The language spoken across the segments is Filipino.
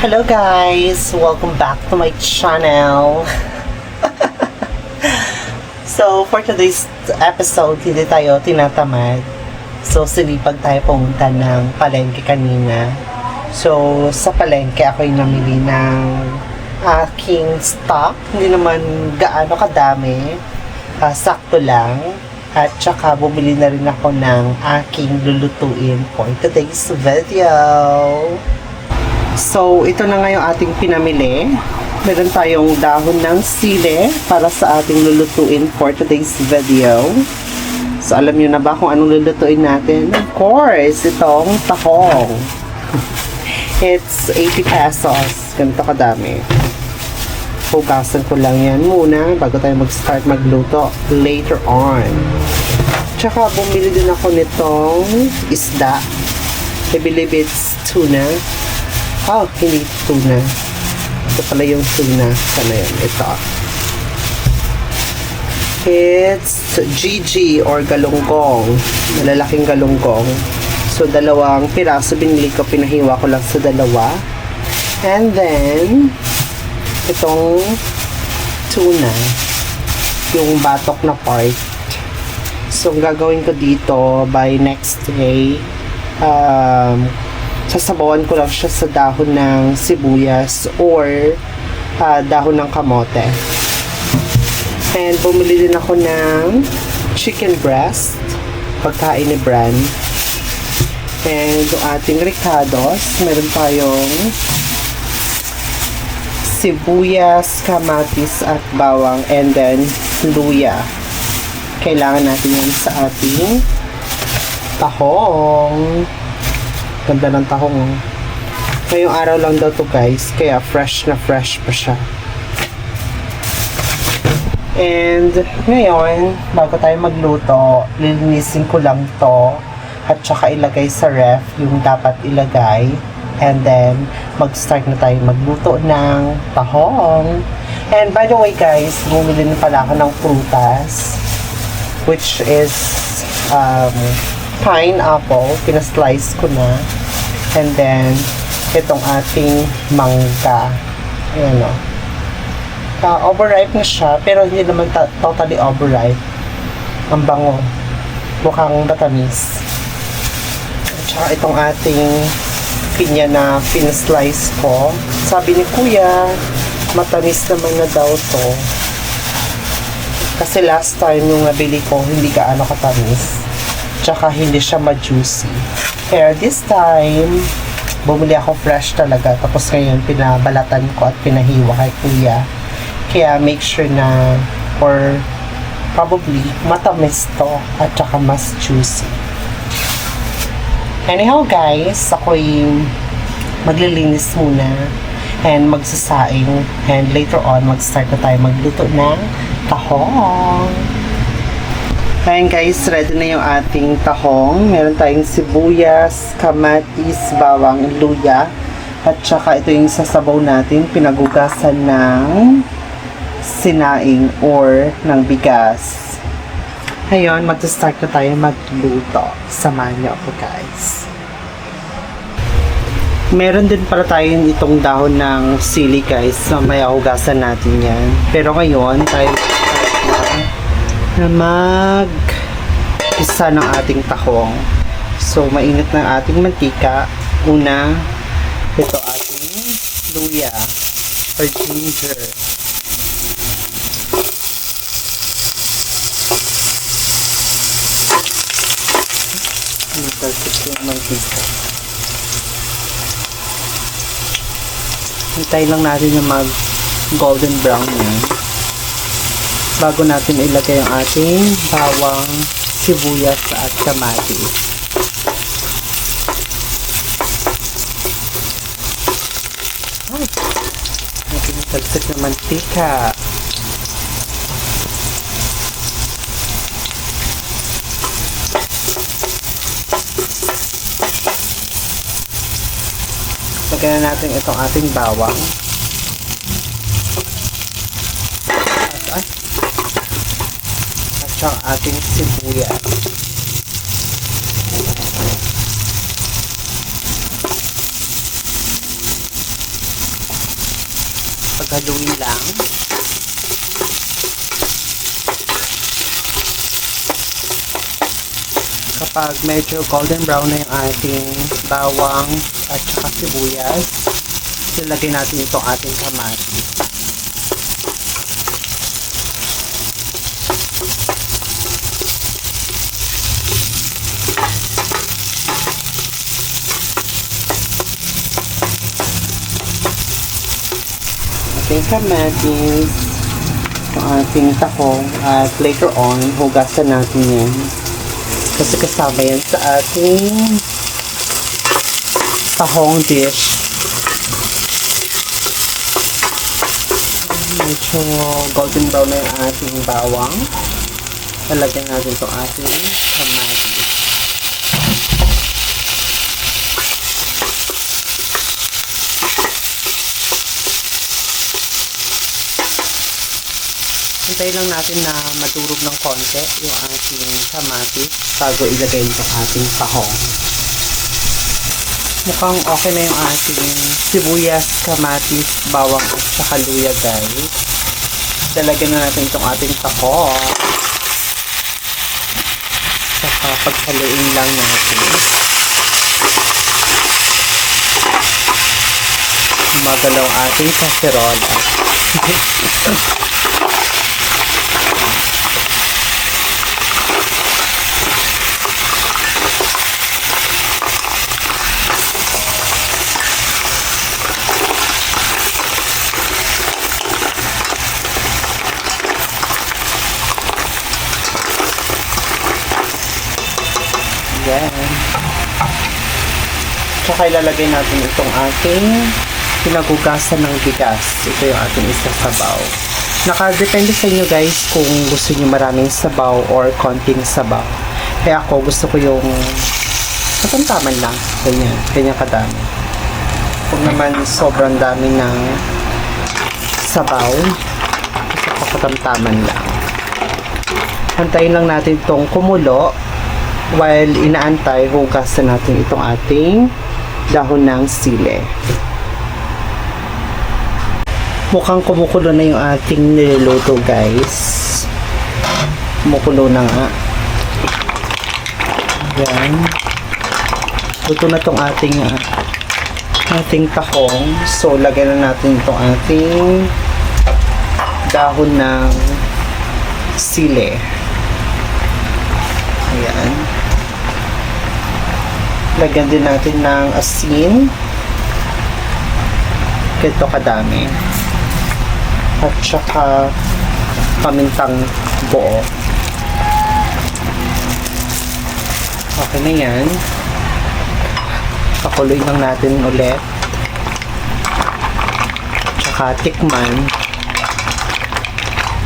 Hello guys! Welcome back to my channel. So, for today's episode, hindi tayo tinatamad. So, sinipag tayo pumunta ng palengke kanina. So, sa palengke, ako'y namili ng aking stock. Hindi naman gaano kadami. Sakto lang. At saka, bumili na rin ako ng aking lulutuin for today's video. So, ito na nga yung ating pinamili. Meron tayong dahon ng sili para sa ating lulutuin for today's video. So, alam nyo na ba kung anong lulutuin natin? Of course, itong tahong. It's 80 pesos. Ganito kadami. Hugasan ko lang yan muna bago tayo mag-start magluto later on. Tsaka, bumili din ako nitong isda. I believe it's tuna. Oh, hindi tuna. Ito pala yung tuna. Sana yun? Ito. It's GG or galunggong. Malalaking galunggong. So, dalawang piraso binili ko. Pinahiwa ko lang sa dalawa. And then, itong tuna. Yung batok na part. So, ang gagawin ko dito by next day, sasabawan ko lang siya sa dahon ng sibuyas or dahon ng kamote. And bumili din ako ng chicken breast, pagkain ni Bran. And yung ating ricados, meron tayong sibuyas, kamatis at bawang, and then luya. Kailangan natin yan sa ating tahong. Ganda ng tahong. Ngayong araw lang daw to guys, kaya fresh na fresh pa siya. And ngayon, bago tayo magluto, lilinisin ko lang to at saka ilagay sa ref yung dapat ilagay. And then, mag-start na tayo magluto ng tahong. And by the way guys, bumili na pala ako ng prutas, which is pineapple, pinaslice ko na. And then, itong ating mangga. Ayan o. Overripe na siya, pero hindi naman totally overripe. Ang bango. Mukhang matamis. At saka itong ating pinya na pinaslice ko. Sabi ni Kuya, matamis naman na daw to. Kasi last time yung nabili ko, hindi gaano katamis. Tsaka hindi siya ma-juicy. Kaya this time, bumili ako fresh talaga. Tapos ngayon, pinabalatan ko at pinahiwa kay Kuya. Kaya make sure na, or probably, matamis to at tsaka mas juicy. Anyhow guys, ako'y maglilinis muna and magsasaing. And later on, mag-start na tayo magluto ng tahong. Ayan guys, ready na yung ating tahong. Meron tayong sibuyas, kamatis, bawang, luya. At saka ito yung sasabaw natin, pinagugasan ng sinaing or ng bigas. Ngayon, mag-start na tayo magluto. Samahan niyo ako guys. Meron din pala tayo itong dahon ng sili guys. Mamaya hugasan natin yan. Pero ngayon, tayo na mag-isa ng ating tahong. So, mainit ng ating mantika. Una, ito ating luya or ginger. Talsik yung mantika. Hintay lang natin yung mag-golden brown yan. Bago natin ilagay ang ating bawang, sibuyas at kamatis. Natin talsik ng mantika. Lagyan na natin itong ating bawang. At saka ating sibuyas. Paghaluin lang. Kapag medyo golden brown na yung ating bawang at saka sibuyas, ilagay natin itong ating kamatis. Ating kamatis, ang ating tahong, at later on, hugasan natin yan. Kasi kasama yan sa ating tahong dish. Medyo golden brown na yung ating bawang. Talagyan natin itong ating kamatis. Hintayin lang natin na madurog ng konti yung ating kamatis bago ilagay itong ating tahong. Mukhang okay na yung ating sibuyas, kamatis, bawang at saka luya, guys. Dalagyan na natin itong ating tahong. Saka paghaluin lang natin. Magalaw ating kaserola. Yan. Tsaka ilalagay natin itong ating pinagugasan ng bigas. Ito yung ating isasabaw. Nakadepende sa inyo, guys, kung gusto nyo maraming sabaw or konting sabaw. Kaya ako gusto ko yung katamtaman lang. Ganyan. Ganyan kadami. Kung naman sobrang dami ng sabaw, gusto ko katamtaman lang. Hantayin lang natin itong kumulo. While inaantay, hugasan natin itong ating dahon ng sili. Mukhang kumukulo na yung ating niluluto, guys. Kumukulo na nga. Yan. Luto na itong ating tahong. So, lagyan na natin itong ating dahon ng sili. Ayan. Lagyan din natin ng asin. Ganito kadami. At saka pamintang buo. Okay na yan. Pakuloy lang natin ulit. Tsaka tikman.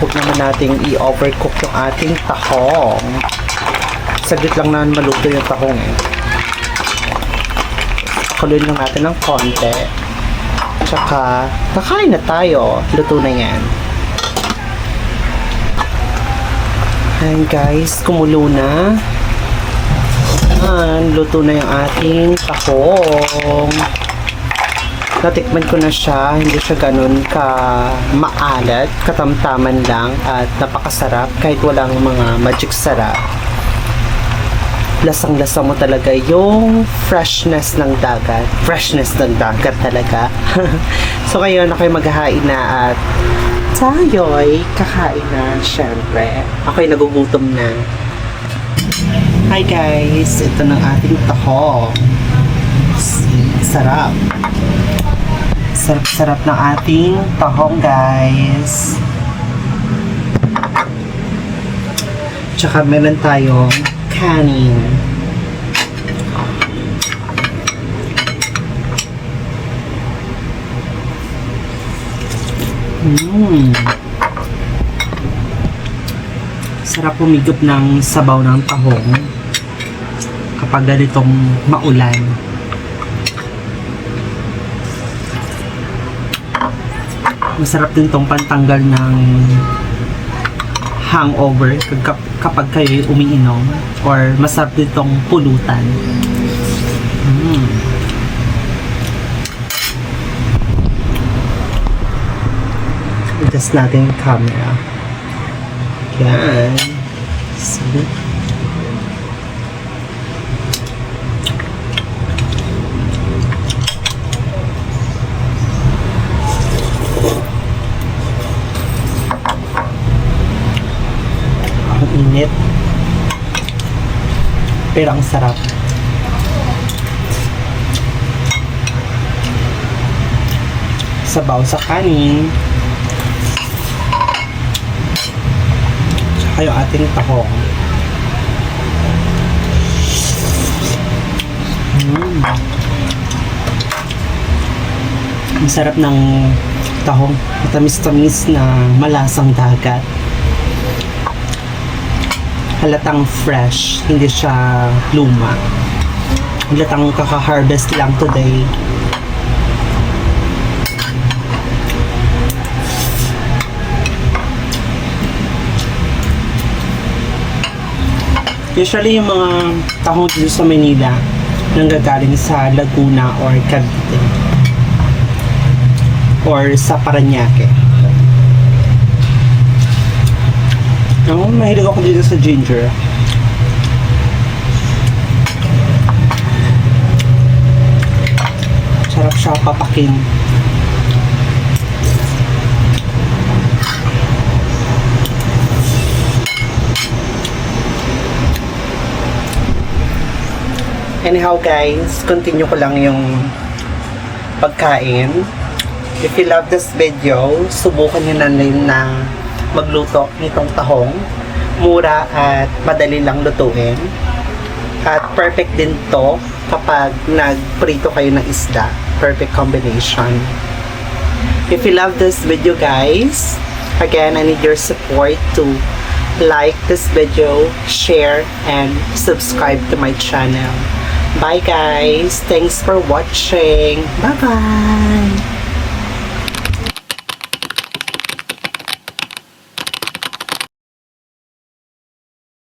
Huwag naman natin i-overcook yung ating tahong. Saglit lang na maluto yung tahong eh. Pakuloy lang natin ng konti. Tsaka kakain na tayo. Luto na yan. Ayan, guys, kumulo na. Ayan, luto na yung ating tahong. Natikman ko na siya. Hindi siya ganun ka maalat. Katamtaman lang at napakasarap kahit walang mga magic sarap. Lasang-lasa mo talaga yung freshness ng dagat. Freshness ng dagat talaga. So ngayon, ako'y maghahain na at tayo'y kakain na, syempre. Ako'y nagugutom na. Hi guys, ito ng ating tahong. Sarap. Sarap-sarap ng ating tahong, guys. Tsaka meron tayong kanin. Sarap humigop ng sabaw ng tahong kapag ganitong maulan. Masarap din tong pantanggal ng hangover kapag kayo umiinom, or masarap din tong pulutan. Test natin yung camera. Yan. See? Ang init. Pero ang sarap. Sabaw sa kanin. Tsaka yung ating tahong. Ang sarap ng tahong. Matamis-tamis na malasang dagat. Halatang fresh, hindi siya luma. Halatang kaka-harvest lang today. Usually yung mga tahong dito sa Manila nanggagaling sa Laguna or Cavite or sa Parañaque. Mahilig ako dito sa ginger. Sarap siya papakin. Anyhow guys, continue ko lang yung pagkain. If you love this video, subukan nyo na rin na magluto nitong tahong. Mura at madali lang lutuin. At perfect din to kapag nagprito kayo ng isda. Perfect combination. If you love this video guys, again, I need your support to like this video, share, and subscribe to my channel. Bye guys! Thanks for watching! Bye-bye!